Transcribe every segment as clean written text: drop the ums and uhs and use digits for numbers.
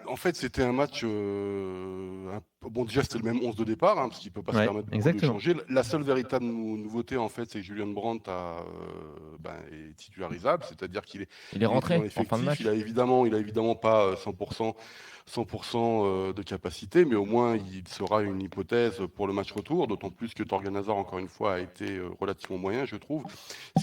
En fait, c'était un match. Bon, déjà, c'était le même 11 de départ, parce qu'il ne peut pas se permettre beaucoup de changer. La seule véritable nouveauté, en fait, c'est que Julian Brandt est titularisable, c'est-à-dire qu'il est rentré dans l'effectif. en fin de match. Il a évidemment pas 100% de capacité, mais au moins il sera une hypothèse pour le match retour, d'autant plus que Torgan Hazard, encore une fois, a été relativement moyen, je trouve.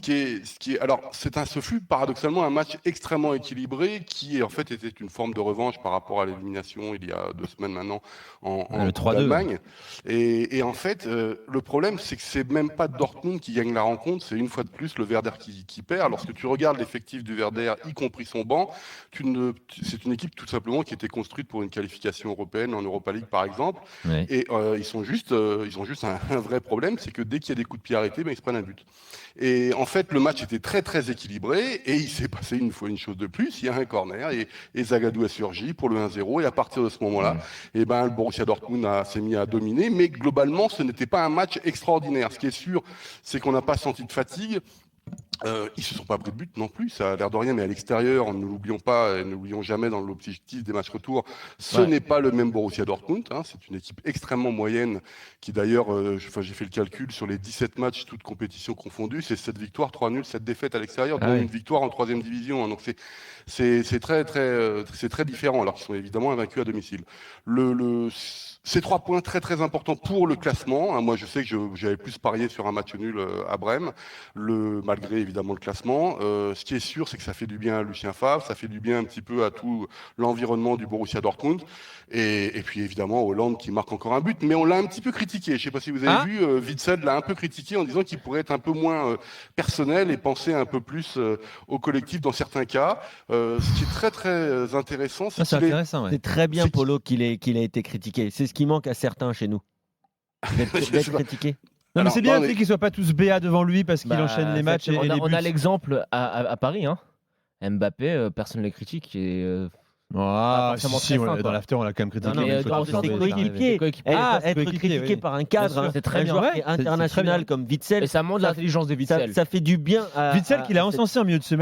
Ce fut paradoxalement un match extrêmement équilibré qui en fait était une forme de revanche par rapport à l'élimination il y a 2 semaines maintenant en Allemagne. Et en fait, le problème, c'est que c'est même pas Dortmund qui gagne la rencontre, c'est une fois de plus le Werder qui perd. Lorsque tu regardes l'effectif du Werder, y compris son banc, c'est une équipe tout simplement qui était construite pour une qualification européenne en Europa League par exemple. Et ils ont juste un vrai problème, c'est que dès qu'il y a des coups de pied arrêtés, ils se prennent un but. Et en fait, le match était très très équilibré et il s'est passé une fois une chose de plus, il y a un corner et Zagadou a surgi pour le 1-0 et à partir de ce moment-là, le Borussia Dortmund s'est mis à dominer, mais globalement, ce n'était pas un match extraordinaire. Ce qui est sûr, c'est qu'on n'a pas senti de fatigue. Ils se sont pas pris de but non plus, ça a l'air de rien, mais à l'extérieur, ne l'oublions jamais dans l'objectif des matchs retour, ce n'est pas le même Borussia Dortmund, c'est une équipe extrêmement moyenne qui d'ailleurs, j'ai fait le calcul, sur les 17 matchs, toutes compétitions confondues, c'est 7 victoires, 3 nuls, 7 défaites à l'extérieur, dont une victoire en 3e division, donc c'est très différent, alors qu'ils sont évidemment invaincus à domicile. Ces 3 points très très importants pour le classement. Moi, je sais que j'avais plus parié sur un match nul à Brême, malgré évidemment le classement. Ce qui est sûr, c'est que ça fait du bien à Lucien Favre, ça fait du bien un petit peu à tout l'environnement du Borussia Dortmund. Et puis évidemment Hollande qui marque encore un but, mais on l'a un petit peu critiqué. Je ne sais pas si vous avez vu, Witsel l'a un peu critiqué en disant qu'il pourrait être un peu moins personnel et penser un peu plus au collectif dans certains cas. Ce qui est très très intéressant, c'est C'est très bien, Polo, qu'il ait été critiqué. C'est ce qui manque à certains chez nous, d'être critiqué. Non, mais c'est bien qu'ils ne soient pas tous BA devant lui parce qu'il enchaîne les matchs et les buts. On a l'exemple à Paris. Mbappé, personne ne le critique. Dans l'after, on l'a quand même critiqué. Être critiqué par un cadre, c'est très bien. Joueur international comme Witsel. Et ça montre l'intelligence de Witsel. Ça fait du bien à Witsel qu'il a encensé en milieu de semaine.